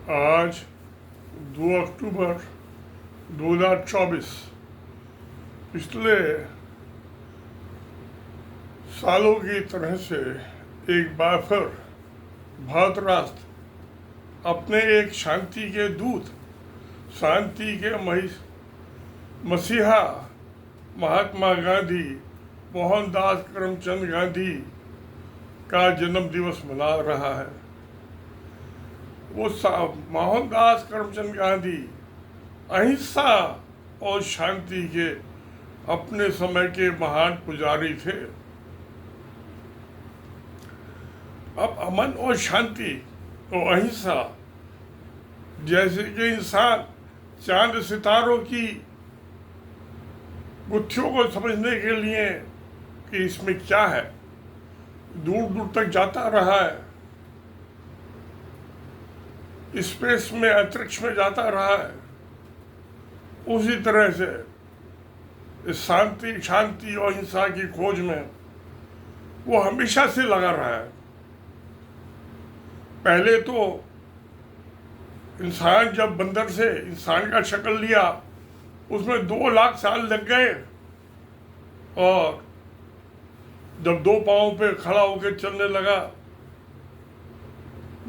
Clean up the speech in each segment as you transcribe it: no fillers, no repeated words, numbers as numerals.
आज 2 अक्टूबर 2024। पिछले सालों की तरह से एक बार फिर भारत राष्ट्र अपने एक शांति के दूत, शांति के मसीहा महात्मा गांधी, मोहनदास करमचंद गांधी का जन्म दिवस मना रहा है। वो मोहनदास करमचंद गांधी अहिंसा और शांति के अपने समय के महान पुजारी थे। अब अमन और शांति और अहिंसा जैसे कि इंसान चांद सितारों की गुत्थियों को समझने के लिए कि इसमें क्या है, दूर दूर तक जाता रहा है, स्पेस में, अंतरिक्ष में जाता रहा है, उसी तरह से इस शांति और हिंसा की खोज में वो हमेशा से लगा रहा है। पहले तो इंसान जब बंदर से इंसान का शक्ल लिया, उसमें 2 लाख साल लग गए, और जब 2 पाँव पे खड़ा होकर चलने लगा,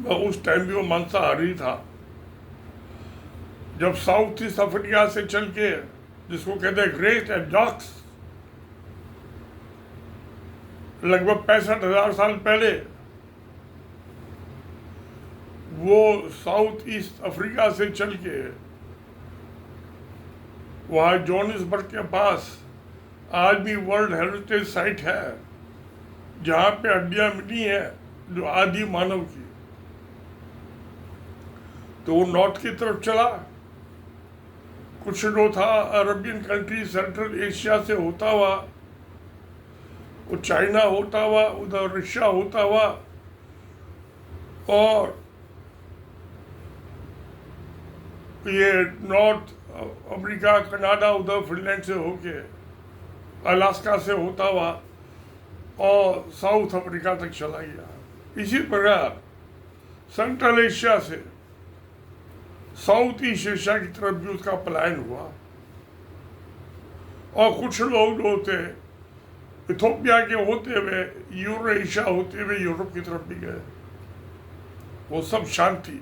उस टाइम भी वो मांसाहारी था। जब साउथ ईस्ट अफ्रीका से चल के, जिसको कहते हैं ग्रेट एडॉक्स, लगभग 65,000 साल पहले वो साउथ ईस्ट अफ्रीका से चल के वहाँ जोहानिसबर्ग के पास आज भी वर्ल्ड हेरिटेज साइट है, जहाँ पे हड्डियाँ मिली हैं जो आदि मानव की। तो वो नॉर्थ की तरफ चला, कुछ जो था अरबियन कंट्री, सेंट्रल एशिया से होता हुआ, वो चाइना होता हुआ, उधर रशिया होता हुआ, और ये नॉर्थ अमेरिका, कनाडा, उधर फिनलैंड से होके, अलास्का से होता हुआ और साउथ अफ्रीका तक चला गया। इसी प्रकार सेंट्रल एशिया से साउथ ईस्ट एशिया की तरफ भी उसका पलायन हुआ, और कुछ लोग जो थे इथोपिया के होते हुए यूरेशिया होते हुए यूरोप की तरफ भी गए। वो सब शांति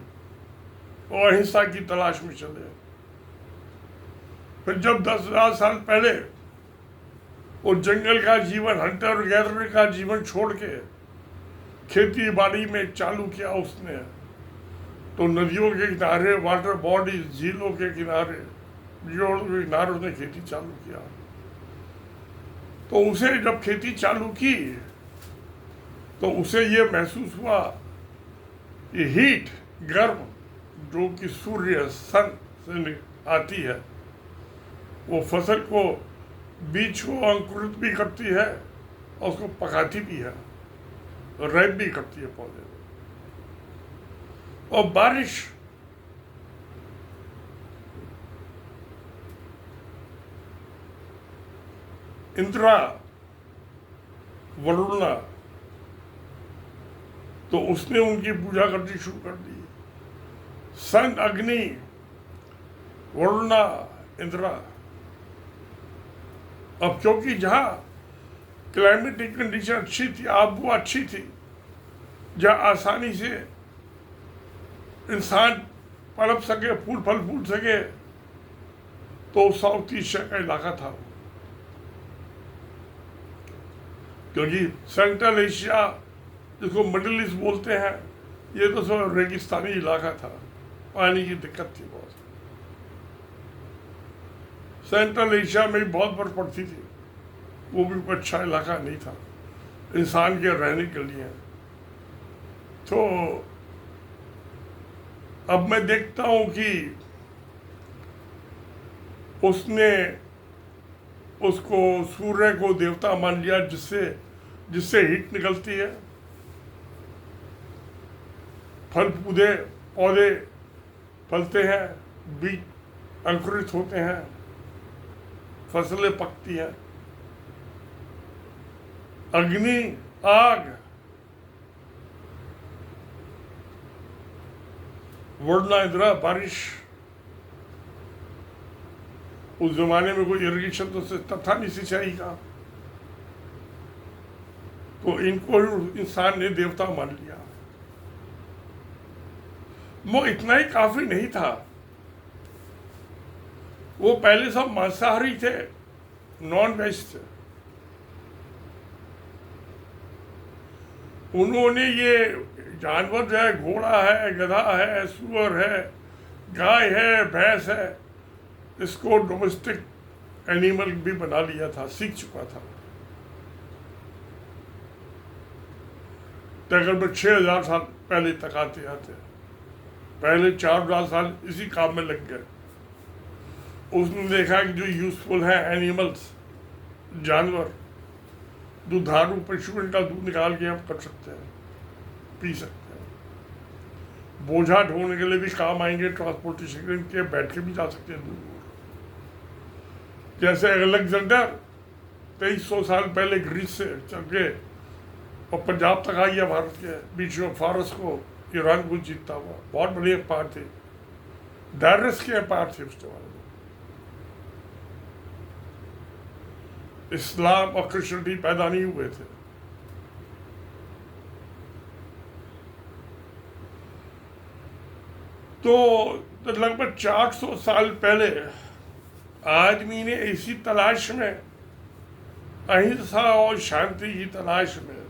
और अहिंसा की तलाश में चले। फिर जब 10,000 साल पहले वो जंगल का जीवन, हंटर गैदर का जीवन छोड़ के खेती बाड़ी में चालू किया उसने, तो नदियों के किनारे, वाटर बॉडीज, झीलों के किनारे उसने खेती चालू किया। तो उसे जब खेती चालू की तो उसे ये महसूस हुआ, ये हीट, गर्म, जो कि सूर्य, सन से आती है, वो फसल को, बीज को अंकुरित भी करती है और उसको पकाती भी है, रैप भी करती है पौधे को। और बारिश, इंद्रा, वरुणा, तो उसने उनकी पूजा करनी शुरू कर दी। सन, अग्नि, वरुणा, इंद्रा। अब क्योंकि जहाँ क्लाइमेटिक कंडीशन अच्छी थी, आबहवा अच्छी थी, जहाँ आसानी से इंसान पनप सके, फूल फल फूल सके, तो साउथ एशिया का इलाका था। क्योंकि सेंट्रल एशिया, जिसको मिडिल ईस्ट बोलते हैं, ये तो सब रेगिस्तानी इलाका था, पानी की दिक्कत थी बहुत। सेंट्रल एशिया में भी बहुत बर्फ पड़ती थी, वो भी अच्छा इलाका नहीं था इंसान के रहने के लिए। तो अब मैं देखता हूँ कि उसने उसको, सूर्य को देवता मान लिया, जिससे हीट निकलती है, पौधे फलते हैं, बीज अंकुरित होते हैं, फसलें पकती हैं। अग्नि, आग, वरना इधर बारिश, उस जमाने में कोई इरिगेशन तो सिस्टम था नहीं सिंचाई का, तो इनको इंसान ने देवता मान लिया। वो इतना ही काफी नहीं था, वो पहले सब मांसाहारी थे, नॉन वेज थे। उन्होंने ये जानवर जो है, घोड़ा है, गधा है, सुअर है, गाय है, भैंस है, इसको डोमेस्टिक एनिमल भी बना लिया था, सीख चुका था। तकरीबन 6000 साल पहले तक आते आते पहले 4000 साल इसी काम में लग गए। उसने देखा कि जो यूजफुल है एनिमल्स, जानवर, दुधारू पशु, इनका दूध निकाल के हम कर सकते हैं, पी सकते हैं, बोझा ढोने के लिए भी काम आएंगे, ट्रांसपोर्टेशन के बैठ के भी जा सकते हैं दूर। जैसे अलेक्जेंडर 2300 साल पहले ग्रीस से चल के और पंजाब तक आ गया, भारत के बीच में फारस को, ईरान को जीतता हुआ। बहुत बड़ी अखबार थे, डायरस के अखबार थे उस जमाने में। इस्लाम और क्रिश्चियनिटी पैदा नहीं हुए थे। तो लगभग 400 साल पहले आदमी ने इसी तलाश में, अहिंसा और शांति की तलाश में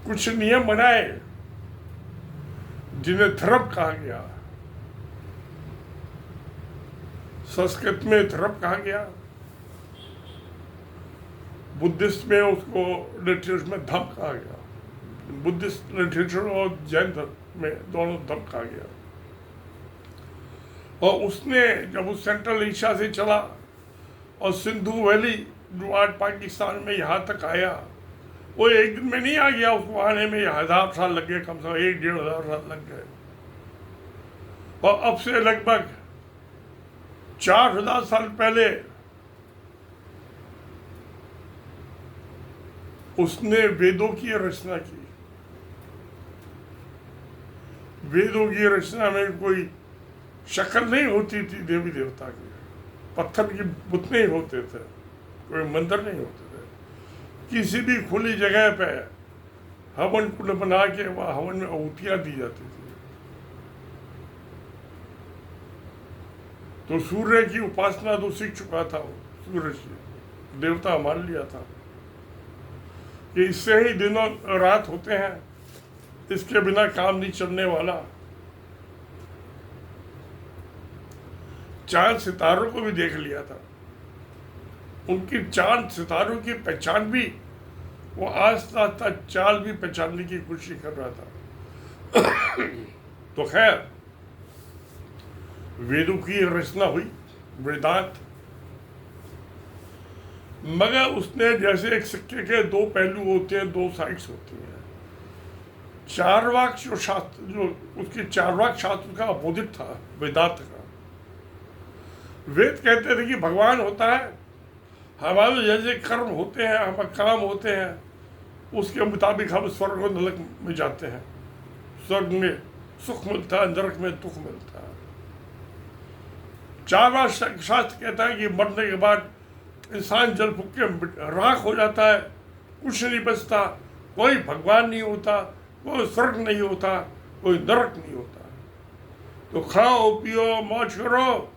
कुछ नियम बनाए जिन्हें धर्म कहा गया। संस्कृत में धर्म कहा गया, बुद्धिस्ट में उसको लिटरेचर में धर्म कहा गया। बुद्धिस्ट लिटरेचर और जैन धर्म में दोनों धर्म कहा गया। और उसने जब उस सेंट्रल एशिया से चला और सिंधु वैली जो आज पाकिस्तान में यहाँ तक आया, वो एक दिन में नहीं आ गया, उसको आने में 1000 साल लग गए, कम से कम 1-1.5 साल लग गए। और अब से लगभग 4000 साल पहले उसने वेदों की रचना की। वेदों की रचना में कोई शक्ल नहीं होती थी देवी देवता की, पत्थर की बुत नहीं होते थे, कोई मंदिर नहीं होते थे। किसी भी खुली जगह पे हवन कुंड बना के वह हवन में आहुतियां दी जाती थी। तो सूर्य की उपासना तो सीख चुका था, वो सूर्य की देवता मान लिया था कि इससे ही दिन और रात होते हैं, इसके बिना काम नहीं चलने वाला। चांद सितारों को भी देख लिया था, उनकी चांद सितारों की पहचान भी वो आस्ता आस्ता चाल भी पहचानने की कोशिश कर रहा था। तो खैर वेदों की रचना हुई, वेदांत। मगर उसने जैसे एक सिक्के के 2 पहलू होते हैं, 2 साइड्स होती हैं। चार्वाक जो शास्त्र, जो उसकी चार्वाक शास्त्र का अपोजिट था वेदांत का। वेद कहते थे कि भगवान होता है, हमारे जैसे कर्म होते हैं, हमारे काम होते हैं, उसके मुताबिक हम स्वर्ग और नरक में जाते हैं। स्वर्ग में सुख मिलता है, नरक में दुख मिलता है। चार्वाक शास्त्र कहता है कि मरने के बाद इंसान जल फूक के राख हो जाता है, कुछ नहीं बचता, कोई भगवान नहीं होता, कोई स्वर्ग नहीं होता, कोई नरक नहीं होता। तो खाओ पियो मौज करो,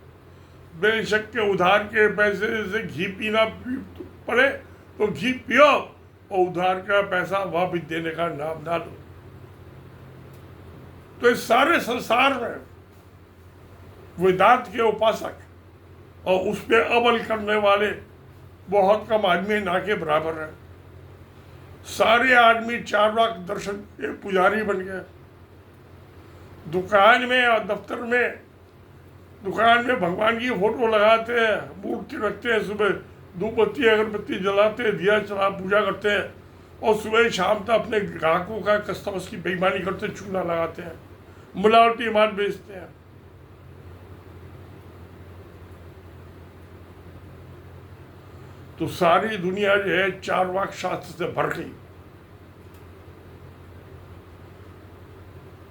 बेशक के उधार के पैसे से घी पीना पड़े तो घी पियो, और उधार का पैसा वापस देने का नाम ना लो। तो इस सारे संसार में वेदांत के उपासक और उस पर अमल करने वाले बहुत कम आदमी ना के बराबर है। सारे आदमी चार्वाक दर्शन के पुजारी बन गए। दुकान में और दफ्तर में, दुकान में भगवान की फोटो लगाते हैं, मूर्ति रखते हैं, सुबह धूपबत्ती अगरबत्ती जलाते हैं, दिया चला पूजा करते हैं, और सुबह शाम तक अपने ग्राहकों का कस्टमर्स की बेईमानी करते, चूना लगाते हैं, मिलावटी माल बेचते हैं। तो सारी दुनिया जो है चार्वाक शास्त्र से भर गई।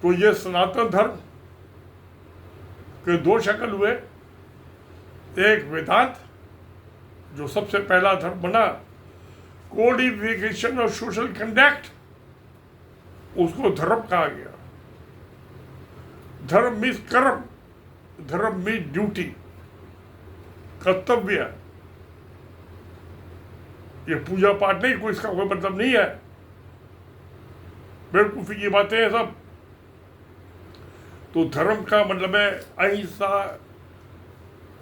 तो ये सनातन धर्म के दो शक्ल हुए। एक वेदांत जो सबसे पहला धर्म बना, कोडिफिकेशन और सोशल कंडक्ट, उसको धर्म कहा गया। धर्म मीन्स कर्म, धर्म मीन्स ड्यूटी, कर्तव्य। ये पूजा पाठ नहीं, कोई इसका कोई मतलब नहीं है, बेवकूफी की बातें हैं सब। तो धर्म का मतलब है अहिंसा,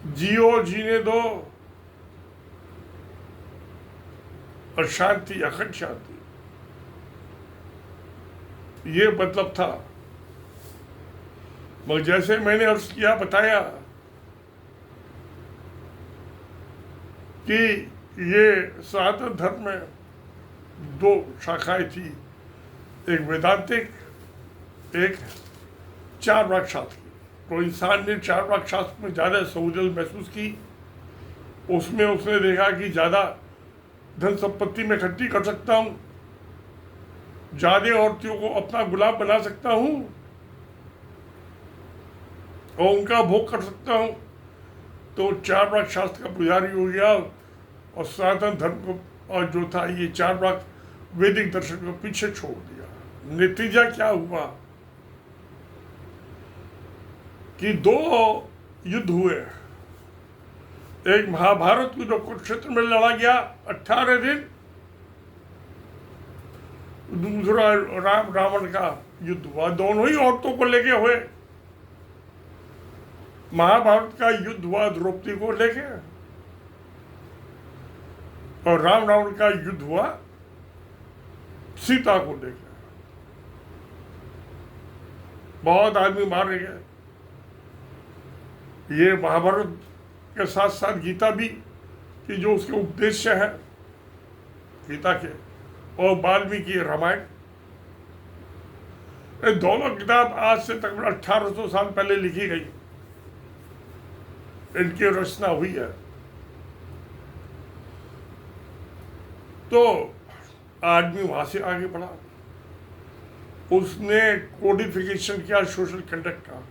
जियो जीने दो, और शांति, अखंड शांति, ये मतलब था। मगर जैसे मैंने अर्ज किया, बताया कि ये सनातन धर्म में दो शाखाएं थी, एक वेदांतिक, एक चार वाक शास्त्र की। तो इंसान ने चार वाक शास्त्र में ज़्यादा सहूलियत महसूस की। उसमें उसने देखा कि ज़्यादा धन संपत्ति में इकट्ठी कर सकता हूँ, ज़्यादा औरतों को अपना गुलाम बना सकता हूँ और उनका भोग कर सकता हूँ। तो चार वाक शास्त्र का पुजारी हो गया और सनातन धर्म को, और जो था ये चार वाक वैदिक दर्शन को पीछे छोड़ दिया। नतीजा क्या हुआ कि दो युद्ध हुए। एक महाभारत को जो कुरुक्षेत्र में लड़ा गया 18 दिन, दूसरा राम रावण का युद्ध हुआ, दोनों ही औरतों को लेके हुए। महाभारत का युद्ध हुआ द्रौपदी को लेके, और राम रावण का युद्ध हुआ सीता को लेके। बहुत आदमी मारे गए। ये महाभारत के साथ साथ गीता भी, कि जो उसके उपदेश है गीता के, और वाल्मीकि रामायण, ये दोनों किताब आज से तकरीबन 1800 साल पहले लिखी गई, इनकी रचना हुई है। तो आदमी वहां से आगे बढ़ा, उसने कोडिफिकेशन किया सोशल कंडक्ट का।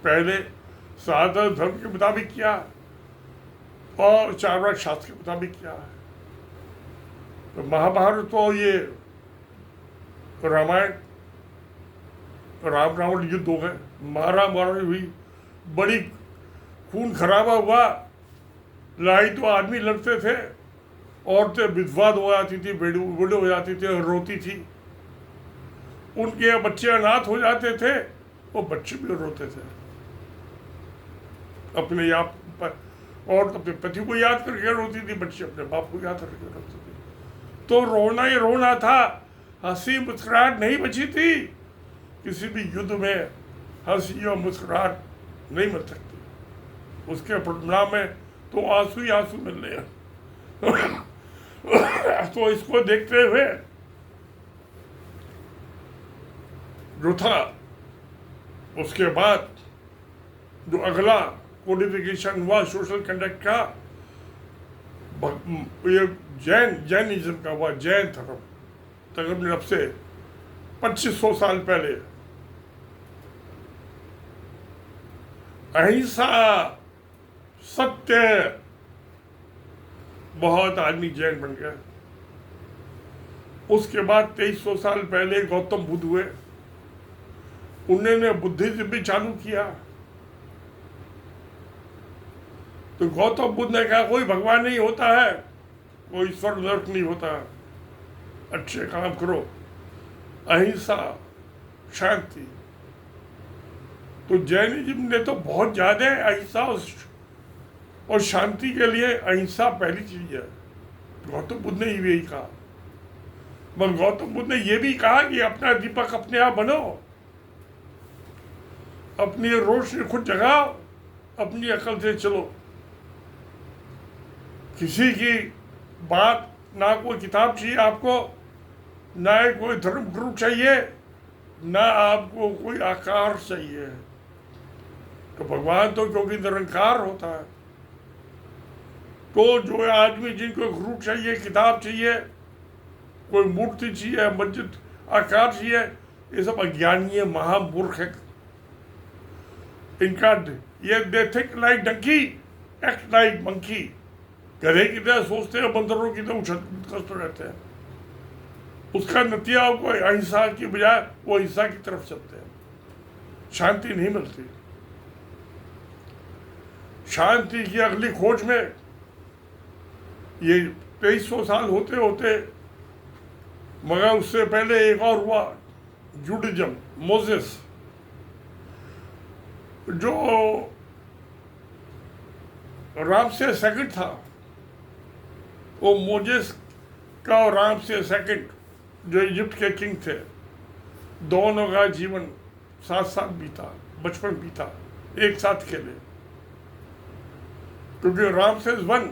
पहले सनातन धर्म के मुताबिक किया और चार वाक शास्त्र के मुताबिक किया। तो महाभारत तो ये रामायण, राम रावण युद्ध हो गए, मारा मारी हुई, बड़ी खून खराबा हुआ, लड़ाई तो आदमी लड़ते थे, औरतें विधवा हो जाती थी, बूढ़े हो जाती थी और रोती थी, उनके बच्चे अनाथ हो जाते थे, वो बच्चे भी रोते थे अपने आप पर, और अपने पति को याद करके रोती थी, बच्चे अपने बाप को याद करके रोते थे। तो रोना ही रोना था, हंसी मुस्कुराहट नहीं बची थी। किसी भी युद्ध में हंसी और मुस्कुराहट नहीं मिल सकती, उसके परिणाम में तो आंसू ही आंसू मिल रहे हैं। तो इसको देखते हुए जो था, उसके बाद जो अगला कोडिफिकेशन हुआ सोशल कंडक्ट का, ये जैनिज्म का हुआ, जैन धर्म, तकरीबन अब से 2500 साल पहले। अहिंसा, सत्य, बहुत आदमी जैन बन गए। उसके बाद 2300 साल पहले गौतम बुद्ध हुए, उन्होंने बुद्धिज्म भी चालू किया। तो गौतम बुद्ध ने कहा कोई भगवान नहीं होता है, कोई स्वर्ग नरक नहीं होता, अच्छे काम करो, अहिंसा, शांति। तो जैनिज्म ने तो बहुत ज्यादा अहिंसा और शांति के लिए, अहिंसा पहली चीज है। गौतम बुद्ध ने यही कहा। मगर गौतम बुद्ध ने यह भी कहा कि अपना दीपक अपने आप बनो, अपनी रोशनी खुद जगाओ, अपनी अकल से चलो। किसी की बात, ना कोई किताब चाहिए आपको, ना ही कोई धर्म गुरु चाहिए, ना आपको कोई आकार चाहिए। तो भगवान तो क्योंकि निरंकार होता है, तो जो आदमी जिनको गुरु चाहिए, किताब चाहिए, कोई मूर्ति चाहिए, मस्जिद आकार चाहिए, ये सब अज्ञानी है, महामूर्ख है। इनका ये they think like donkey act like monkey, गधे की तरह सोचते हैं, बंदरों की तरह उछलते रहते हैं। उसका नतीजा को अहिंसा की बजाय वो हिंसा की तरफ चलते हैं। शांति नहीं मिलती। शांति की अगली खोज में ये 2300 साल होते होते, मगर उससे पहले एक और हुआ, जुडिज्म, मोसेस, जो राम से सेकंड था। वो मोजेस का और राम से सेकंड जो इजिप्ट के किंग थे, दोनों का जीवन साथ साथ बीता, बचपन बीता, एक साथ खेले। क्योंकि राम से वन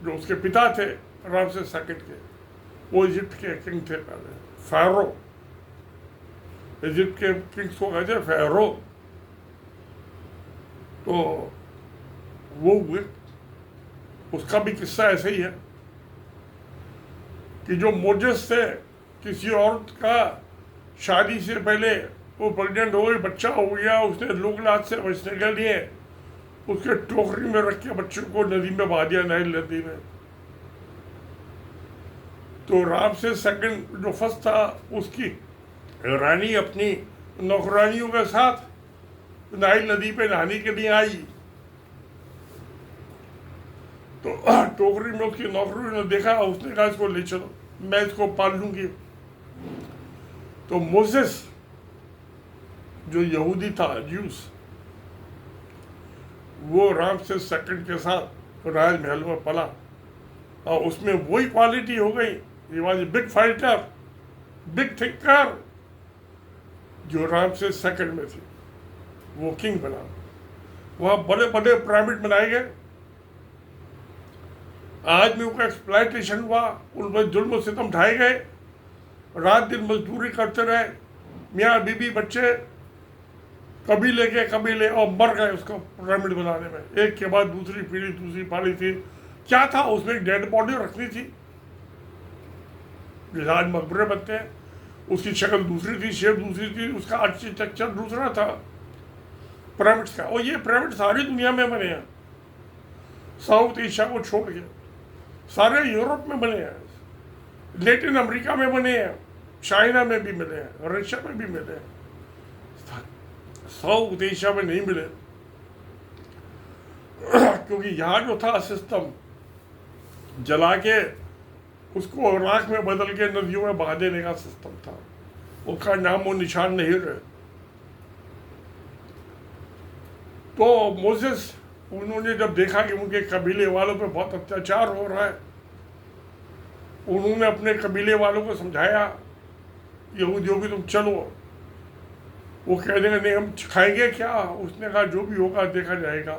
जो उसके पिता थे, राम से सेकंड के, वो इजिप्ट के किंग थे पहले, फैरो। इजिप्ट के किंग्स को कहते हैं फैरो। तो वो हुए। उसका भी किस्सा ऐसे ही है कि जो मोजेस थे, किसी औरत का शादी से पहले वो प्रेग्नेंट हो गई, बच्चा हो गया, उसने लोक लाज से बचने के लिए उसके टोकरी में रख के बच्चे को नदी में बहा दिया, नाइल नदी में। तो राम से सेकंड जो फर्स्ट था, उसकी रानी अपनी नौकरानियों के साथ नाइल नदी पे नहाने के लिए आई। तो टोकरी में उसकी नौकरी ने देखा, उसने कहा इसको ले चलो, मैं इसको पाल लूंगी। तो मोसेस जो यहूदी था, ज्यूस, वो राम से सेकंड के साथ राजमहल में पला, और उसमें वही क्वालिटी हो गई। He was a big fighter, big thinker, जो राम से सेकंड में थी। वो किंग बना। वहाँ बड़े बड़े पिरामिड बनाए गए। आज भी उनका एक्सप्लॉयटेशन हुआ, उनमें जुल्म सितम ढाए गए, रात दिन मजदूरी करते रहे, मियाँ बीबी बच्चे कबीले और मर गए उसको पिरामिड बनाने में। एक के बाद दूसरी पीढ़ी दूसरी पाली थी। क्या था उसमें? एक डेड बॉडी रखनी थी, जैसे आज मकबरे बनते हैं। उसकी शक्ल दूसरी थी, शेप दूसरी थी, उसका आर्किटेक्चर दूसरा था पिरामिड्स का। और ये पिरामिड सारी दुनिया में बने हैं, साउथ एशिया को छोड़ के सारे यूरोप में बने हैं, लैटिन अमेरिका में बने हैं, चाइना में भी मिले हैं, रशिया में भी मिले हैं, साउथ एशिया में नहीं मिले। क्योंकि यहाँ जो था सिस्टम, जला के उसको राख में बदल के नदियों में बहा देने का सिस्टम था, उसका नाम और निशान नहीं रहे। तो मोसेस, उन्होंने जब देखा कि उनके कबीले वालों पे बहुत अत्याचार हो रहा है, उन्होंने अपने कबीले वालों को समझाया, यहूदियों की तुम चलो। वो कह देंगे नहीं हम खाएंगे क्या? उसने कहा जो भी होगा देखा जाएगा।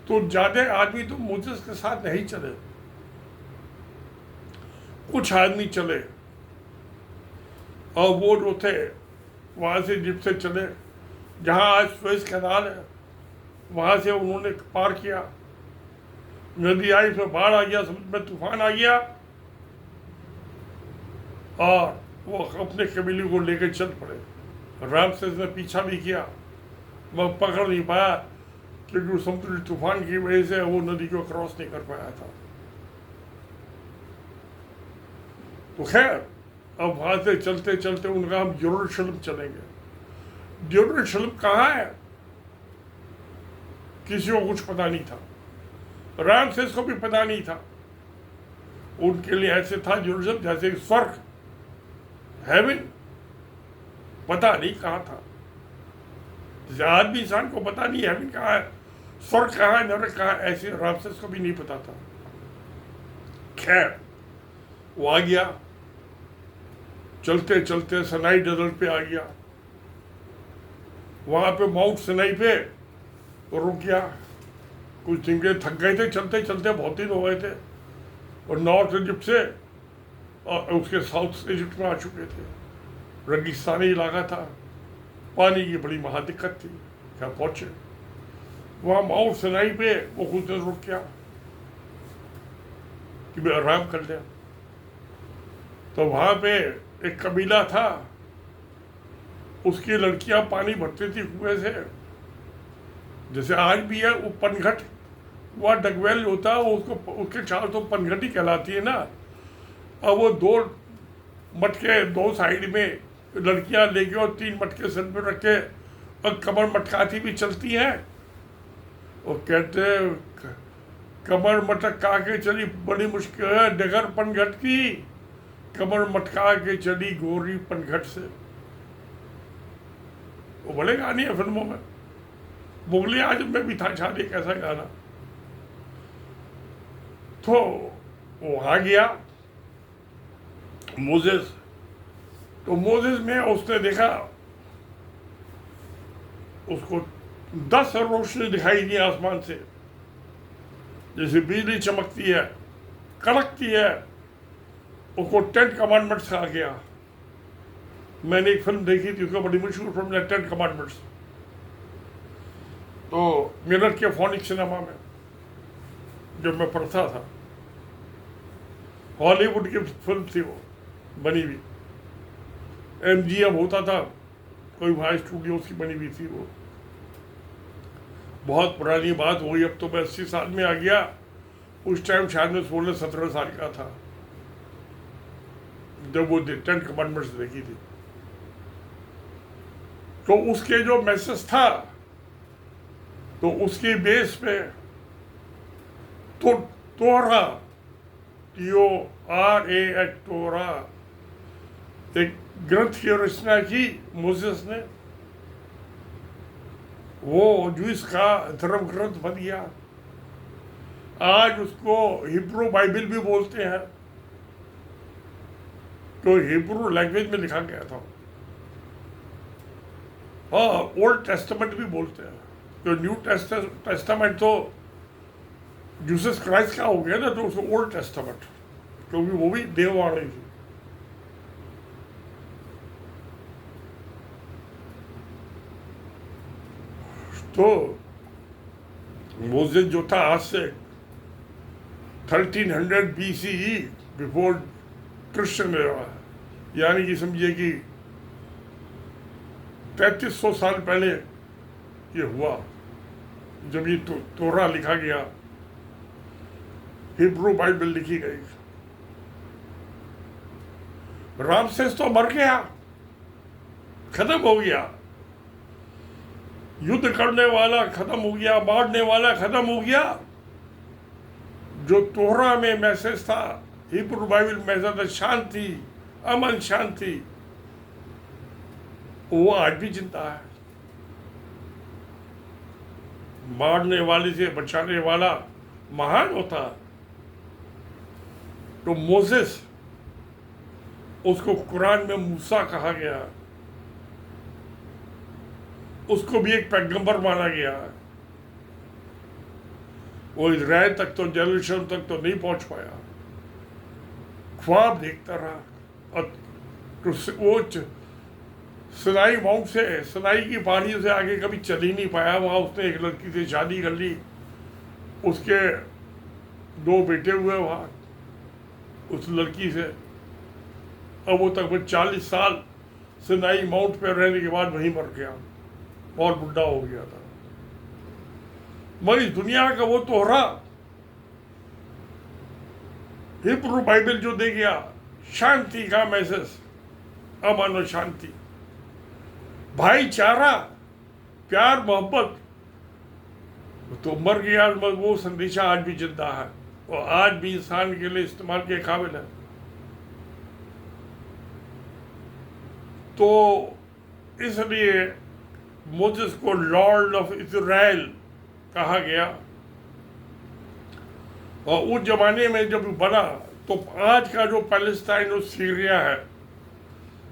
तो ज़्यादा आदमी तो मोसेस के साथ नहीं चले, कुछ आदमी चले, और वो जो थे वहाँ से इजिप्ट से चले, जहाँ आज सुएज कैनाल है, वहाँ से उन्होंने पार किया। नदी आई, उसमें बाढ़ आ गया, समुद्र में तूफान आ गया, और वो अपने कबीले को लेकर चल पड़े। रामसेस ने पीछा भी किया, मगर पकड़ नहीं पाया, क्योंकि समुद्री तूफान की वजह से वो नदी को क्रॉस नहीं कर पाया था। तो खैर, अब वहाँ से चलते चलते उनका हम यरूशलेम चलेंगे। यरूशलेम कहाँ है किसी को कुछ पता नहीं था, रामसेस को भी पता नहीं था। उनके लिए ऐसे था यरूशलेम जैसे स्वर्ग, हेवन, पता नहीं कहाँ था। जैसे आज भी इंसान को पता नहीं हेवन कहाँ है, स्वर्ग कहाँ है, नरक कहाँ है, ऐसे रामसेस को भी नहीं पता था। खैर, वो आ गया, चलते चलते सनाई डेजर्ट पे आ गया। वहाँ पे माउंट सनाई पे रुक गया। कुछ दिन के थक गए थे, चलते चलते बहुत दिन हो गए थे, और नॉर्थ इजिप्ट से और उसके साउथ इजिप्ट में आ चुके थे। रेगिस्तानी इलाका था, पानी की बड़ी महा दिक्कत थी। क्या पहुँचे वहाँ माउंट सनाई पे, वो कुछ दिन रुक गया कि मैं आराम कर लिया। तो वहाँ पे एक कबीला था उसकी लड़कियां पानी भरती थी कुएं से, जैसे आज भी है। वो पनघट, वह डगवेल होता है, वो उसको उसके चार तो पनघट ही कहलाती है ना। अब वो 2 मटके 2 साइड में लड़कियां लेके और 3 मटके सर पे रख के और कमर मटकाती भी चलती हैं। वो कहते हैं कमर मटका के चली बड़ी मुश्किल है डगर पनघट की, कमर मटका के चली गोरी पनघट से। वो बड़े गाने हैं फिल्मों में। मुगले आजम में भी था शायद एक ऐसा गाना। तो वो आ गया मोजेस, तो मोजेस में उसने देखा, उसको 10 रोशनी दिखाई दी आसमान से, जैसे बिजली चमकती है, कड़कती है। उसको 10 कमांडमेंट्स आ गया। मैंने एक फिल्म देखी थी, उसको बड़ी मशहूर फिल्म है 10 कमांडमेंट्स। तो मिरर के फोनिक सिनेमा में जब मैं पढ़ता था, हॉलीवुड की फिल्म थी वो बनी हुई, MGM होता था कोई वहाँ स्टूडियो की बनी हुई थी वो। बहुत पुरानी बात हुई, अब तो मैं 80 साल में आ गया। उस टाइम शायद मैं 16-17 साल का था जब वो 10 कमांडमेंट्स देखी थी। तो उसके जो मैसेज था, तो उसके बेस पे तो तोरा TORAH तोरा एक ग्रंथ की रचना की मोसेस ने। वो जूस का धर्म ग्रंथ बन गया। आज उसको हिब्रू बाइबल भी बोलते हैं। तो हिब्रू लैंग्वेज में लिखा गया था। हाँ, ओल्ड टेस्टामेंट भी बोलते हैं। तो न्यू टेस्टामेंट तो जीसस क्राइस्ट का हो गया ना, तो उसको ओल्ड टेस्टामेंट, क्योंकि वो भी देववाणी थी। तो मोसेस जो था आज से 1300 BCE, बिफोर क्रिश्चियन एरा, यानी कि समझिए कि 3300 साल पहले ये हुआ जब ये तोरा लिखा गया, हिब्रू बाइबल लिखी गई। रामसेस तो मर गया, खत्म हो गया। युद्ध करने वाला खत्म हो गया, मारने वाला खत्म हो गया। जो तोरा में मैसेज था, हिब्रू बाइबल मैसेज था, शांति, अमन, शांति, वो आज भी जिंदा है। मारने वाले से बचाने वाला महान होता। तो मोसेस, उसको कुरान में मूसा कहा गया, उसको भी एक पैगंबर माना गया। वो इजराइल तक तो, जेरूसलम तक तो नहीं पहुंच पाया, ख्वाब देखता रहा। और तो वो सिनाई माउंट से, सिनाई की पहाड़ी से आगे कभी चल ही नहीं पाया। वहाँ उसने एक लड़की से शादी कर ली, उसके 2 बेटे हुए वहाँ उस लड़की से। अब वो तक 40 साल सिनाई माउंट पर रहने के बाद वहीं मर गया, और बुढ़ा हो गया था। मगर दुनिया का वो तोहरा हिब्रू बाइबल जो दे गया, शांति का मैसेज, अमन और शांति, भाईचारा, प्यार, मोहब्बत, तो मर गया, मगर वो संदेशा आज भी जिंदा है और आज भी इंसान के लिए इस्तेमाल के काबिल है। तो इसलिए मोसेस को लॉर्ड ऑफ इजराइल कहा गया। और उस जमाने में जब बना, तो आज का जो पैलेस्टाइन और सीरिया है,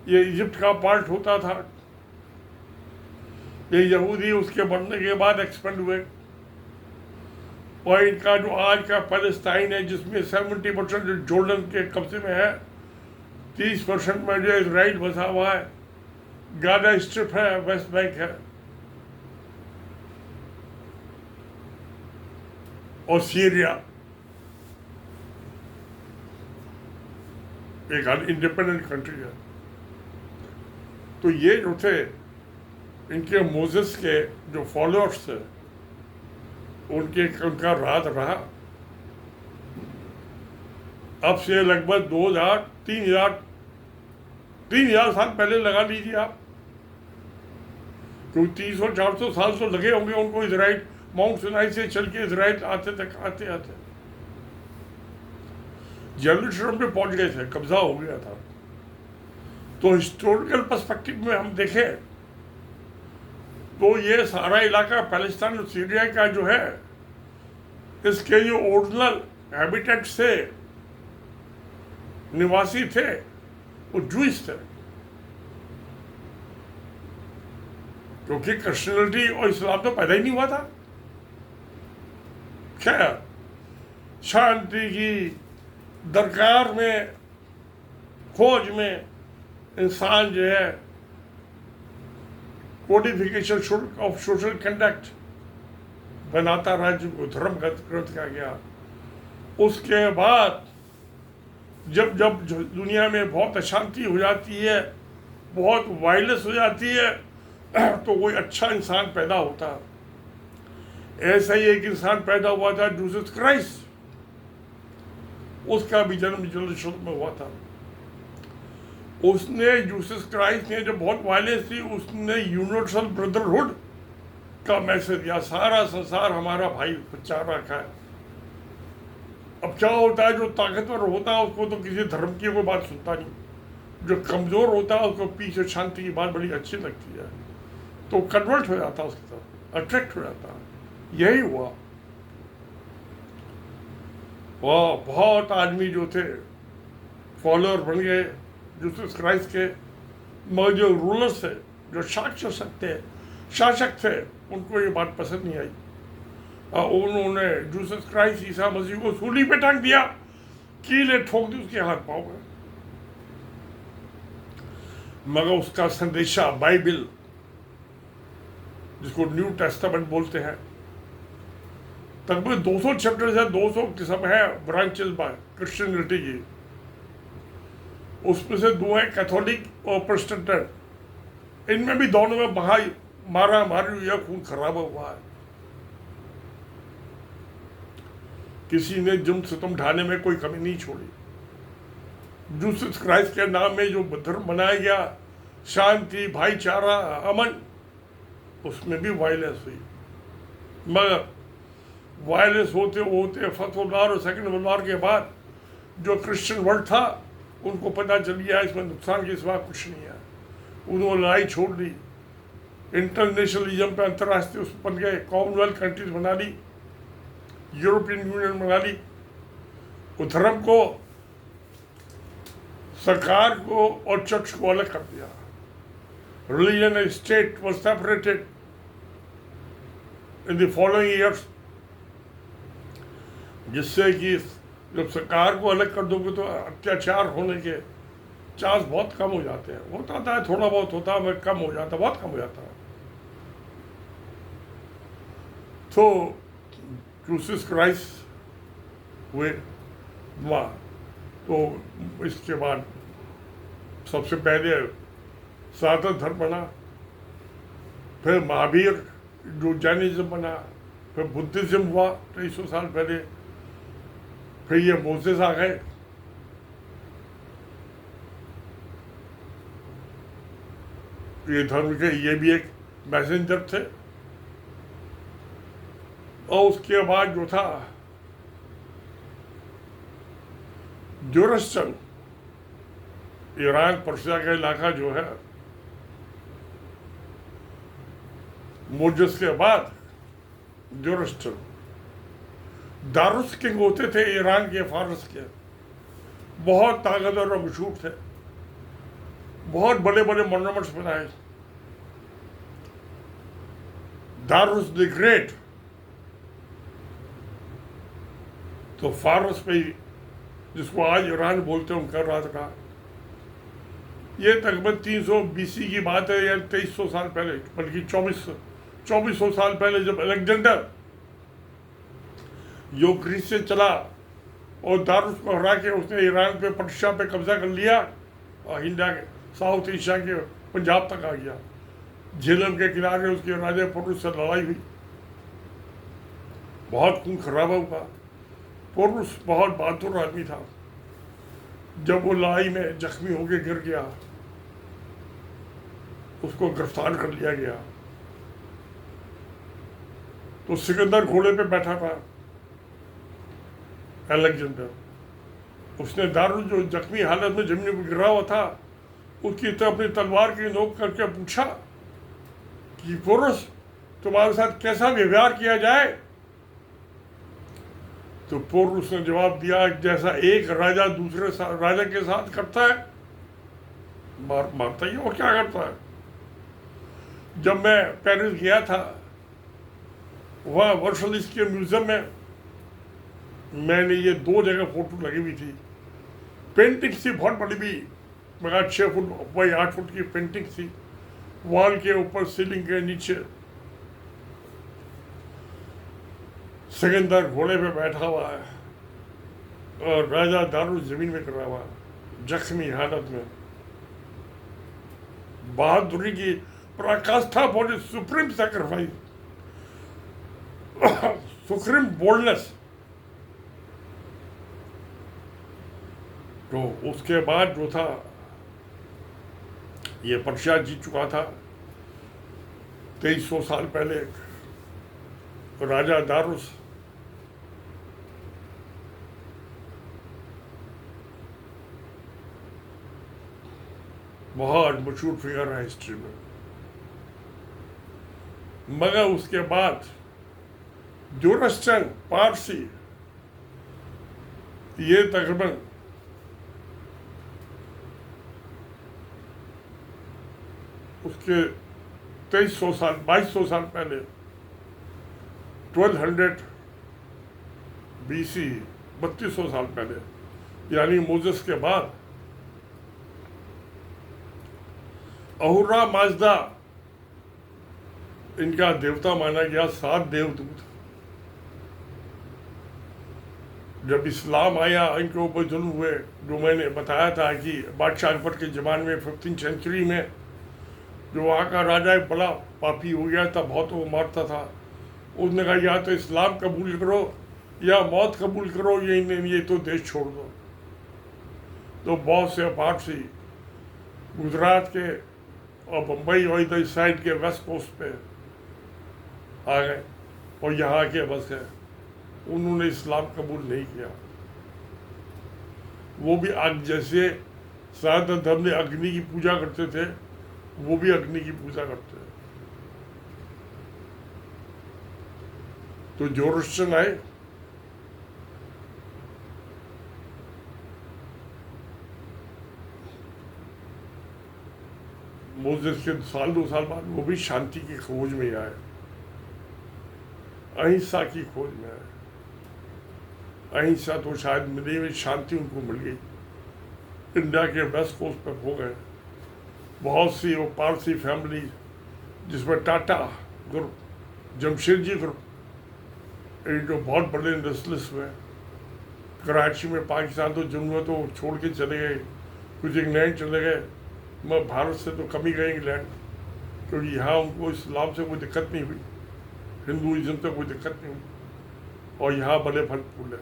ये इजिप्ट का पार्ट होता था। ये यहूदी उसके बनने के बाद एक्सपेंड हुए, और इनका जो आज का पैलेस्टाइन है, जिसमें 70% जो जॉर्डन के कब्जे में है, 30% में जो इजराइल बसा हुआ है, गाजा स्ट्रिप है, वेस्ट बैंक है, और सीरिया एक इंडिपेंडेंट कंट्री है। तो ये जो थे इनके मोसेस के जो फॉलोअर्स थे उनका राज रहा। अब से लगभग 3,000 साल पहले लगा लीजिए आप, क्योंकि 300-400 साल तो लगे होंगे उनको इजराइल, माउंट सिनाई से चल के इजराइल आते आते जेरूसलम पे पहुंच गए थे, कब्जा हो गया था। तो हिस्टोरिकल पर्सपेक्टिव में हम देखें तो ये सारा इलाका पैलेस्टाइन और सीरिया का जो है, इसके जो ओरिजिनल हैबिटेट से निवासी थे वो जूइश थे, क्योंकि क्रिश्चियनिटी और इस्लाम तो पैदा ही नहीं हुआ था। खैर, शांति की दरकार में, खोज में इंसान जो है कोडिफिकेशन ऑफ सोशल कंडक्ट बनाता रहा, जिनको धर्म ग्रंथ कहा गया। उसके बाद जब दुनिया में बहुत अशांति हो जाती है, बहुत वायलेंस हो जाती है, तो कोई अच्छा इंसान पैदा होता। ऐसा ही एक इंसान पैदा हुआ था, जीसस क्राइस्ट। उसका भी जन्म जेरूसलम में हुआ था। उसने, जीसस क्राइस्ट ने, जब बहुत वायलेंस थी, उसने यूनिवर्सल ब्रदरहुड का मैसेज दिया, सारा संसार हमारा भाई चाह रखा है। अब क्या होता है, जो ताकतवर होता है उसको तो किसी धर्म की कोई बात सुनता नहीं, जो कमजोर होता है उसको पीछे शांति की बात बड़ी अच्छी लगती है, तो कन्वर्ट हो जाता है उसकी तरफ, अट्रैक्ट हो जाता है। यही हुआ। वह बहुत आदमी जो थे फॉलोअर बन गए जीसस क्राइस्ट के, मगर जो रूलर्स थे, जो शासक थे, उनको ये बात पसंद नहीं आई और उन्होंने जीसस क्राइस्ट ईसा मसीह को सूली पे टांग दिया, कीले ठोक दी उसके हाथ पांव में। मगर उसका संदेशा बाइबल, जिसको न्यू टेस्टामेंट बोलते हैं, तकरीबन 200 चैप्टर्स है, 200 किस्म है ब्रांचेस बाय क्रिश्चियनिटी की। उसमें से 2 है कैथोलिक और प्रोटेस्टेंट। इनमें भी दोनों में मारा मारी हुई है, खून खराब हुआ है। किसी ने जुर्म सितम ढाने में कोई कमी नहीं छोड़ी। जीसस क्राइस्ट के नाम में जो धर्म बनाया गया, शांति, भाईचारा, अमन, उसमें भी वायलेंस हुई। मगर वायलेंस होते होते फर्स्ट वर्ल्ड वॉर और सेकेंड वर्ल्ड वॉर के बाद जो क्रिश्चियन वर्ल्ड था, उनको पता चल गया इसमें नुकसान के सिवा कुछ नहीं है। उन्होंने लड़ाई छोड़ दी, इंटरनेशनलिज्म पे अंतर्राष्ट्रीय बन गए, कॉमनवेल्थ कंट्रीज बना ली, यूरोपियन यूनियन बना ली। वो धर्म को, सरकार को और चर्च को अलग कर दिया। Religion and state was separated in the following years, जिससे कि जब सरकार को अलग कर दोगे तो अत्याचार होने के चांस बहुत कम हो जाते हैं। होता है, थोड़ा बहुत होता है, कम हो जाता, बहुत कम हो जाता है। तो जीसस क्राइस्ट हुए वहाँ, तो इसके बाद सबसे पहले साधन धर्म बना, फिर महावीर जो जैनिज्म बना, फिर बुद्धिज्म हुआ 2300 साल पहले, फिर ये मोसेस आ गए। ये धर्म के ये भी एक मैसेंजर थे। और उसके बाद जो था जोरस्टन, ईरान पर्शिया का इलाका जो है, मोजस के बाद जोरस्टन, दारुस किंग होते थे ईरान के, फारस के, बहुत ताकतवर और मशहूर थे, बहुत बड़े बड़े मॉन्यूमेंट्स बनाए। दारुस द ग्रेट, तो फारस पे, जिसको आज ईरान बोलते हैं, उनका राज रहा। ये तकरीबन 300 BC की बात है, या 2300 साल पहले, बल्कि 2400 साल पहले, जब अलेक्जेंडर जो ग्रीस से चला और दारुस को हरा के उसने ईरान पे, पर्शिया पे कब्जा कर लिया और इंडिया के, साउथ एशिया के पंजाब तक आ गया। झेलम के किनारे उसके राजा पुरुष से लड़ाई हुई, बहुत खून खराबा हुआ। पुरुष बहुत बहादुर आदमी था। जब वो लड़ाई में जख्मी होकर गिर गया, उसको गिरफ्तार कर लिया गया। तो सिकंदर घोड़े पे बैठा था, अलेक्जेंडर। उसने दारुल जो जख्मी हालत में जमीन पर गिरा हुआ था, उसकी तरफ अपनी तलवार की नोक करके पूछा कि पुरुष, तुम्हारे साथ कैसा व्यवहार किया जाए? तो पुरुष ने जवाब दिया, जैसा एक राजा दूसरे राजा के साथ करता है, मारता ही, और क्या करता है। जब मैं पेरिस गया था, वहाँ वर्सलिस के म्यूजियम में मैंने ये 2 जगह फोटो लगी हुई थी। पेंटिंग थी बहुत बड़ी भी, मगर 6 फुट बाई 8 फुट की पेंटिंग थी। वॉल के ऊपर, सीलिंग के नीचे सिकंदर घोड़े पे बैठा हुआ है और राजा दारुल जमीन में गिरा हुआ, जख्मी हालत में। बहादुरी की पराकाष्ठा for supreme sacrifice, supreme boldness. तो उसके बाद जो था, ये पर्शिया जीत चुका था 2300 साल पहले। राजा दारुस बहुत मशहूर फिगर है हिस्ट्री में। मगर उसके बाद जोरस्टन पारसी, ये तकरीबन उसके 2300 साल 2200 साल पहले, 1200 BC, 3200 साल पहले, यानी मोजेस के बाद, अहुरा माजदा इनका देवता माना गया। 7 देवदूत। जब इस्लाम आया, इनके ऊपर जुल्म हुए, जो मैंने बताया था कि बादशाह अकबर के ज़माने में 15th सेंचुरी में जो वहाँ का राजा एक बड़ा पापी हो गया था, बहुत वो मारता था। उसने कहा या तो इस्लाम कबूल करो या मौत कबूल करो, ये तो देश छोड़ दो। तो बहुत से पारसी गुजरात के और बम्बई और इधर साइड के वेस्ट कोस्ट पे आ गए और यहाँ के बस गए। उन्होंने इस्लाम कबूल नहीं किया। वो भी आग जैसे सनातन धर्म में अग्नि की पूजा करते थे, वो भी अग्नि की पूजा करते हैं। तो जोरस्टन आए, मोजेस के 2 साल बाद वो भी शांति की खोज में आए, अहिंसा की खोज में आए। अहिंसा तो शायद मिली हुई, शांति उनको मिल गई। इंडिया के वेस्ट कोस्ट पर हो गए। बहुत सी वो पारसी फैमिली, जिसमें टाटा ग्रुप, जमशेदजी ग्रुप, ये जो बहुत बड़े इंडस्ट्रियलिस्ट हुए, कराची में, पाकिस्तान तो जम्मू में तो छोड़ के चले गए, कुछ इंग्लैंड चले गए। मैं भारत से तो कम ही गए इंग्लैंड, क्योंकि यहाँ उनको इस्लाम से कोई दिक्कत नहीं हुई, हिंदुइज्म से कोई दिक्कत नहीं हुई, और यहाँ बड़े फल फूल है।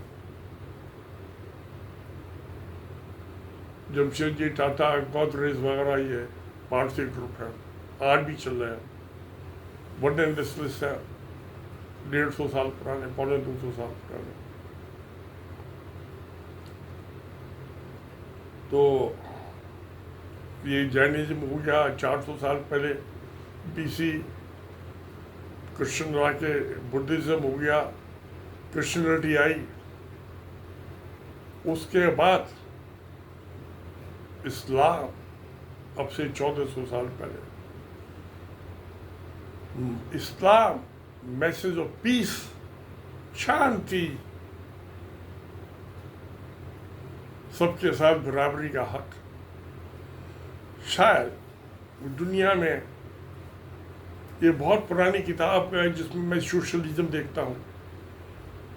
जमशेदजी, टाटा, गोदरेज वगैरह ये पारसी ग्रुप है, आज भी चल रहे हैं। बड़े इंडस्ट्रियलिस्ट है, 150 साल पुराने, 250 साल पुराने। तो ये जैनिज्म हो गया 400 साल पहले BC। कृष्ण रा के बुद्धिज्म हो गया, क्रिश्चियनिटी आई। उसके बाद इस्लाम, अब से 1400 साल पहले। इस्लाम मैसेज ऑफ पीस, शांति, सबके साथ बराबरी का हक। शायद दुनिया में ये बहुत पुरानी किताब है जिसमें मैं सोशलिज्म देखता हूँ।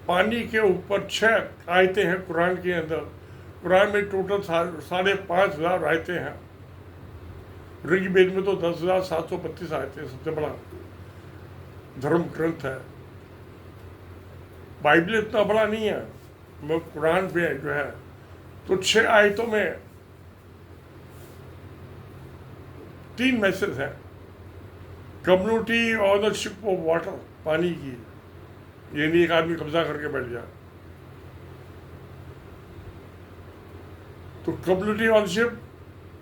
पानी के ऊपर 6 आयतें हैं कुरान के अंदर। कुरान में टोटल 5,500 आयतें हैं। ऋग्वेद में तो 10,732 आयतें, सबसे बड़ा धर्म ग्रंथ है। बाइबल इतना बड़ा नहीं है, मैं कुरान पे जो है तो 6 आयतों में 3 मैसेज हैं। कम्युनिटी ऑनरशिप ऑफ वाटर, पानी की, ये नहीं एक आदमी कब्जा करके बैठ जाए। तो community ownership,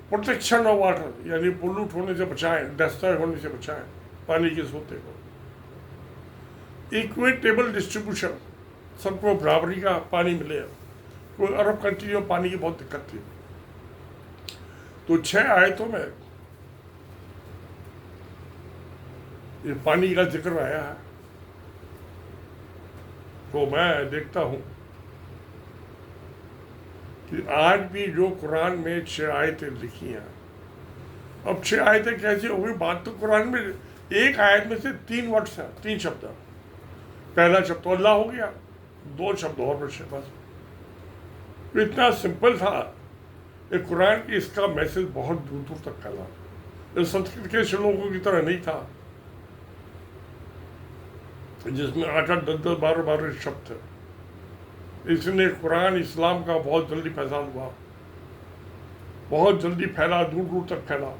protection of water, यानी पोल्यूट होने से बचाएं, डिस्ट्रॉय होने से बचाएं पानी के सोते को। इक्विटेबल डिस्ट्रीब्यूशन, सबको बराबरी का पानी मिले। कोई अरब कंट्री में पानी की बहुत दिक्कत थी, तो 6 आयतों में ये पानी का जिक्र आया है। तो मैं देखता हूं कि आज भी जो कुरान में 6 आयतें लिखी हैं, अब 6 आयतें कैसी हो गई बात, तो कुरान में एक आयत में से 3 वर्ड्स हैं, 3 शब्द। पहला शब्द तो अल्लाह हो गया, 2 शब्द और बचे बस। इतना सिंपल था ये कुरान की, इसका मैसेज बहुत दूर दूर तक फैला। ये संस्कृत के श्लोकों की तरह नहीं था जिसमें 8-8, 10-10, 12-12 शब्द थे। इसने कुरान इस्लाम का बहुत जल्दी फैलाव हुआ, बहुत जल्दी फैला, दूर दूर तक फैला,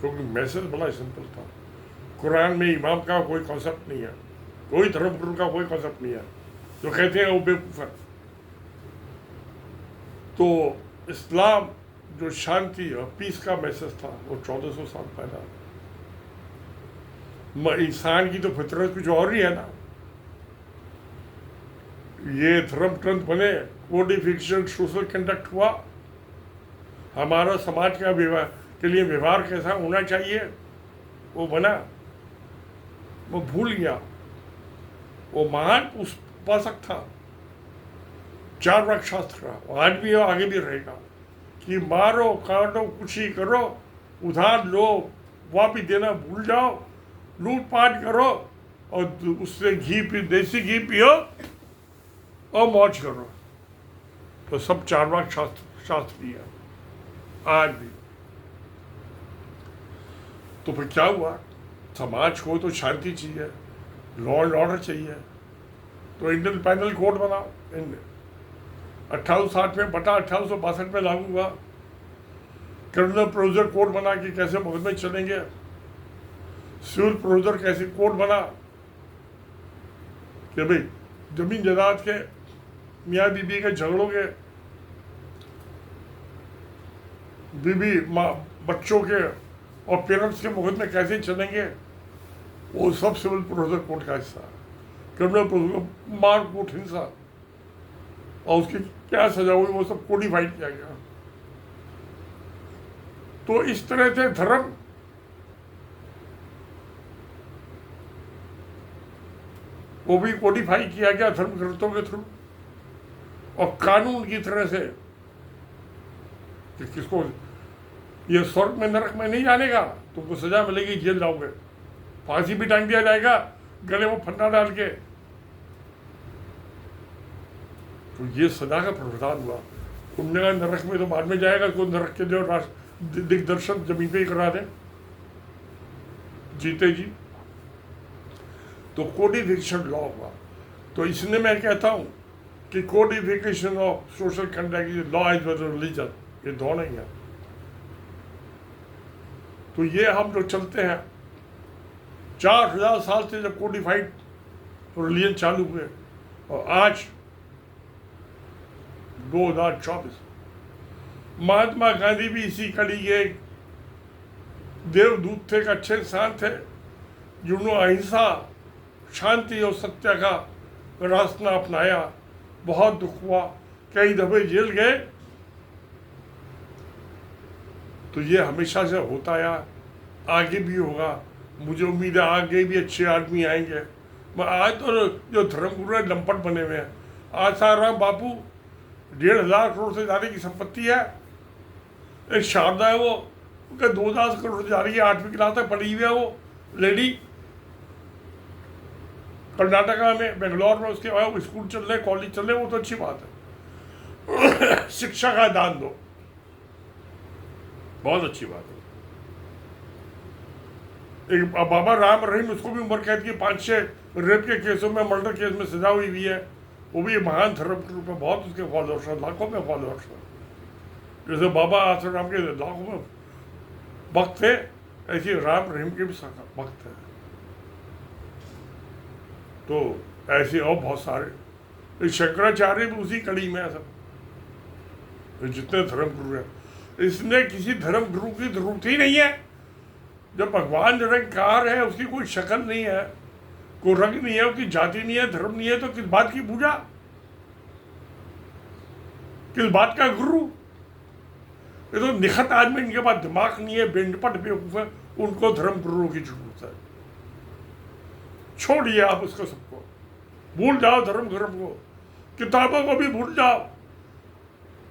क्योंकि मैसेज बड़ा सिंपल था। कुरान में इमाम का कोई कॉन्सेप्ट नहीं है, कोई धर्मगुरु का कोई कॉन्सेप्ट नहीं है, जो कहते हैं वो बेवकूफ़ है। तो इस्लाम जो शांति और पीस का मैसेज था वो 1400 साल पहले। इंसान की तो फितरत कुछ और ही है ना। ये धर्म ग्रंथ बने, कोडिफिकेशन, सोशल कंडक्ट हुआ, हमारा समाज का व्यवहार के लिए व्यवहार कैसा होना चाहिए वो बना। वो भूल गया, वो महान उपासक था 4 वर्ग शास्त्र का, आज भी आगे भी रहेगा कि मारो काटो कुछ ही करो, उधार लो वापिस देना भूल जाओ, लूटपाट करो और उससे घी पी, देसी घी पियो और मौज करो। तो सब 4 वर्ग शास्त्र ही है आज भी। तो फिर क्या हुआ, समाज को तो शांति चाहिए, लॉ एंड ऑर्डर चाहिए, तो इंडियन पैनल कोड बना। 1860 में बटा 1862 में लागू हुआ। क्रिमिनल प्रोसीजर कोड बना कि कैसे मुकदमे चलेंगे। सिविल प्रोसीजर कैसे कोड बना कि भाई जमीन जायदाद के, मियाँ बीबी के झगड़ों के, बीबी माँ बच्चों के और पेरेंट्स के मुकदमे कैसे चलेंगे, वो सब सिविल प्रोसीजर कोड का हिस्सा है। क्रिमिनल प्रोसीजर, मार कूट, हिंसा और उसकी क्या सजा हुई, वो सब कोडिफाइड किया गया। तो इस तरह से धर्म वो भी कोडिफाई किया गया धर्म ग्रंथों के थ्रू, और कानून की तरह से कि किसको ये स्वर्ग में नरक में नहीं जाने का, तुमको सजा मिलेगी, जेल जाओगे, फांसी भी टांग दिया जाएगा गले में फंदा डाल के। तो ये सजा का प्रावधान हुआ। तुमने नरक में तो बाद में जाएगा, कोई नरक के जो दिग्दर्शन जमीन पे ही करा दे जीते जी। तो कोडिफिकेशन लॉ हुआ। तो इसलिए मैं कहता हूँ कि codification of social conduct, law as well religion, ये दोनों ही है। तो ये हम जो चलते हैं 4000 साल से जब कोडिफाइड रिलीजन चालू हुए, और आज 2024 महात्मा गांधी भी इसी कड़ी के देवदूत थे, एक अच्छे इंसान थे, जिन्होंने अहिंसा, शांति और सत्य का रास्ता अपनाया। बहुत दुख हुआ, कई दफे जेल गए। तो ये हमेशा से होता आया, आगे भी होगा। मुझे उम्मीद है आगे भी अच्छे आदमी आएंगे। मैं आज तो जो धर्मगुरु है लंपट बने हुए हैं। आसाराम बापू 1500 करोड़ से ज़्यादा की संपत्ति है। एक शारदा है, वो उनका 2000 करोड़ से जा रही है, 8वीं क्लास तक पढ़ी हुई है वो लेडी, कर्नाटका में, बेंगलोर में। उसके बाद स्कूल चल रहे, कॉलेज चल रहे, वो तो अच्छी बात है। शिक्षा का दान दो, बहुत अच्छी बात है। एक बाबा राम रहीम, उसको भी उम्र कैद की 5-6 रेप के केसों में, मर्डर केस में सजा हुई है। वो भी महान धर्म के रूप में बहुत उसके फॉलोअर्स हैं, लाखों में फॉलोअर्स हैं। जैसे बाबा आसाराम के लाखों में भक्त थे, ऐसे राम रहीम के भी भक्त हैं। तो ऐसे और बहुत सारे, शंकराचार्य भी उसी कड़ी में है सब, जितने धर्म गुरु हैं। इसने किसी धर्म गुरु की जरूरत ही नहीं है। जब भगवान निरंकार है, उसकी कोई शक्ल नहीं है, कोई रंग नहीं है, उसकी जाति नहीं है, धर्म नहीं है, तो किस बात की पूजा, किस बात का गुरु? ये तो निखत आदमी, इनके पास दिमाग नहीं है, बेंडपट बेवकूफ है, उनको धर्म गुरुओं की जरूरत है। छोड़िए आप उसको, सबको भूल जाओ, धर्म को, किताबों को भी भूल जाओ,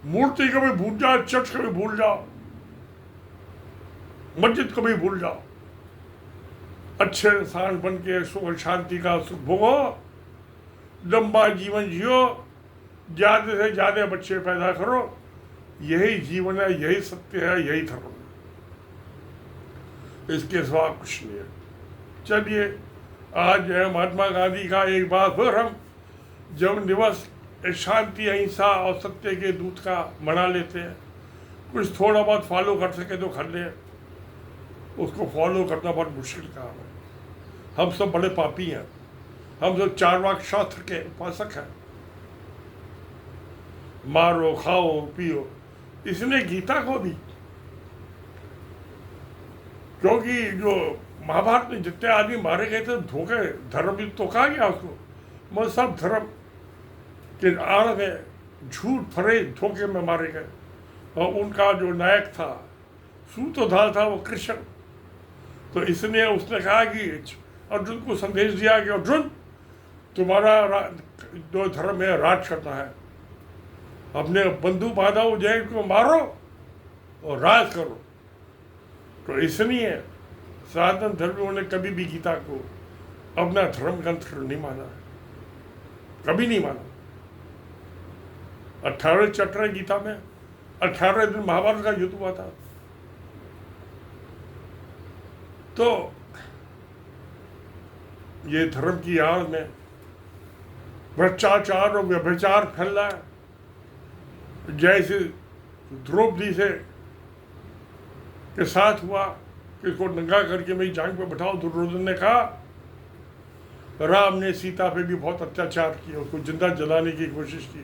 मूर्ति को भी भूल जाओ, चर्च को भी भूल जाओ, मस्जिद को भी भूल जाओ। अच्छे इंसान बन के सुख शांति का सुख भोगो, लंबा जीवन जियो, ज्यादा से ज्यादा बच्चे पैदा करो। यही जीवन है, यही सत्य है, यही धर्म है। इसके सिवा कुछ नहीं है। चलिए, आज है महात्मा गांधी का एक बार फिर हम जन्म दिवस शांति, अहिंसा और सत्य के दूत का मना लेते हैं। कुछ थोड़ा बहुत फॉलो कर सके तो कर ले, उसको फॉलो करना बहुत मुश्किल काम है। हम सब बड़े पापी हैं, हम सब चारवाक शास्त्र के उपासक हैं। मारो, खाओ, पियो। इसने गीता को भी, क्योंकि जो महाभारत में जितने आदमी मारे गए थे धोखे, धर्म तो कहा गया उसको, मगर सब धर्म के आड़ में झूठ भरे धोखे में मारे गए। और उनका जो नायक था, सूत्रधार था, वो कृष्ण। तो इसने उसने कहा कि अर्जुन को संदेश दिया कि अर्जुन, तुम्हारा जो धर्म है राज करना है, अपने बंधु बांधव जय को मारो और राज करो। तो इसलिए सनातन धर्मियों ने कभी भी गीता को अपना धर्म ग्रंथ नहीं माना, कभी नहीं माना। 18 चैप्टर है गीता में, 18 दिन महाभारत का युद्ध हुआ था। तो ये धर्म की आड़ में भ्रष्टाचार और व्यभिचार फैल रहा है। जैसे द्रौपदी से के साथ हुआ कि इसको नंगा करके मेरी जांग पे बैठाओ, दुर्योधन ने कहा। राम ने सीता पे भी बहुत अत्याचार किया, उसको जिंदा जलाने की कोशिश की,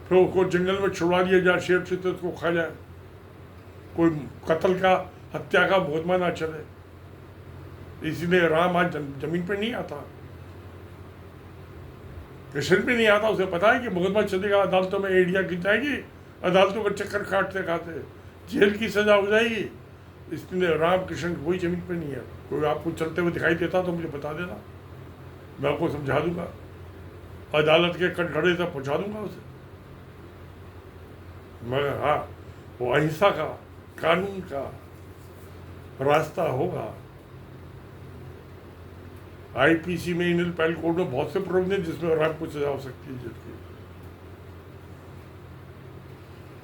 फिर उसको जंगल में छुड़वा दिया जाए, शेर से तो उसको खा जाए, कोई कत्ल का, हत्या का मुकदमा ना चले। इसलिए राम आज जमीन पे नहीं आता, कृष्ण पे नहीं आता। उसे पता है कि मुकदमा चलेगा, अदालतों में एडिया गिर जाएगी, अदालतों का चक्कर काटते खाते जेल की सजा हो जाएगी। इसलिए राम कृष्ण कोई जमीन पे नहीं है। कोई आपको चलते हुए दिखाई देता तो मुझे बता देना, मैं आपको समझा दूंगा, अदालत के कटघरे तक पहुंचा दूंगा उसे। मगर हाँ, वो अहिंसा का, कानून का रास्ता होगा। आईपीसी में, इंडियन पेनल कोड में बहुत से प्रोविजन जिसमें राम को सजा हो सकती है जेल की।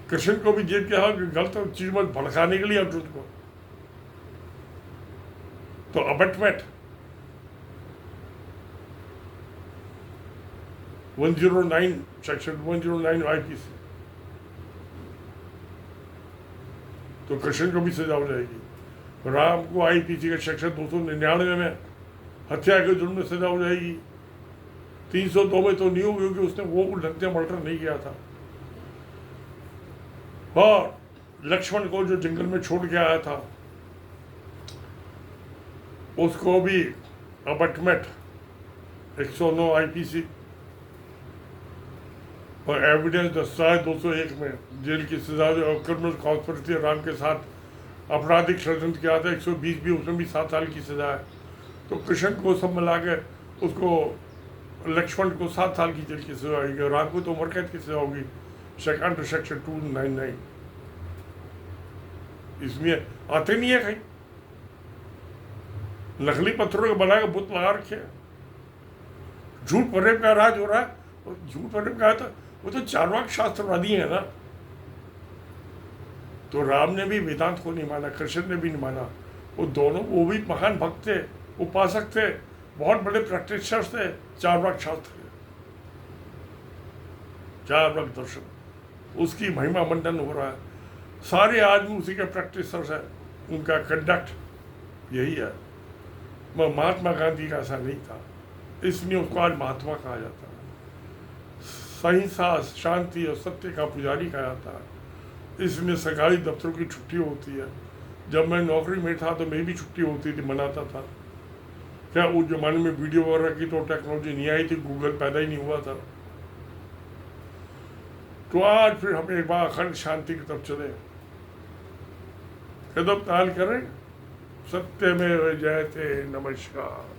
कृष्ण को भी जेल किया गलत चीज में भड़काने के लिए अर्जुन को। तो अबटमेंट 109 सेक्शन 109 आईपीसी, तो कृष्ण को भी सजा हो जाएगी। राम को आईपीसी के सेक्शन 299 में हत्या के जुर्म में सजा हो जाएगी। 302 में तो नहीं होगी क्योंकि उसने वो हत्या मर्डर नहीं किया था। और लक्ष्मण को जो जंगल में छोड़ के आया था उसको भी अबटमेंट 109 आईपीसी और एविडेंस दस्तावेज 201 में जेल की सजा। क्रिमिनल कॉन्स्पिरेसी राम के साथ आपराधिक षड्यंत्र किया था 120 भी, उसमें भी 7 साल की सजा है। तो कृष्ण को सब मिला के उसको, लक्ष्मण को 7 साल की जेल की सजा होगी, राम को तो उम्र कैद की सजा होगी सेक्शन 299। इसमें आते नहीं है कहीं, नकली पत्थरों के बना के बुत लगा रखे, झूठ प्रेम का राज हो रहा है। और झूठ प्रेम का था, वो तो चारवाक शास्त्रवादी है ना। तो राम ने भी वेदांत को नहीं माना, कृष्ण ने भी नहीं माना, वो दोनों, वो भी महान भक्त थे, उपासक थे, बहुत बड़े प्रैक्टिशनर्स थे। चार्वाक शास्त्र के, चार्वाक दर्शन, उसकी महिमा मंडन हो रहा है। सारे आदमी उसी के प्रैक्टिशनर्स हैं, उनका कंडक्ट यही है। महात्मा गांधी का ऐसा नहीं था, इसलिए उसको आज महात्मा कहा जाता है। सहिंसा, शांति और सत्य का पुजारी कहा जाता है, इसलिए सरकारी दफ्तरों की छुट्टी होती है। जब मैं नौकरी में था तो मेरी भी छुट्टी होती थी, मनाता था। क्या उस जमाने में वीडियो वगैरह की तो टेक्नोलॉजी नहीं आई थी, गूगल पैदा ही नहीं हुआ था। तो आज फिर हम एक बार अखंड शांति की तरफ चले, कदम ताल करें। सत्यमेव जयते। नमस्कार।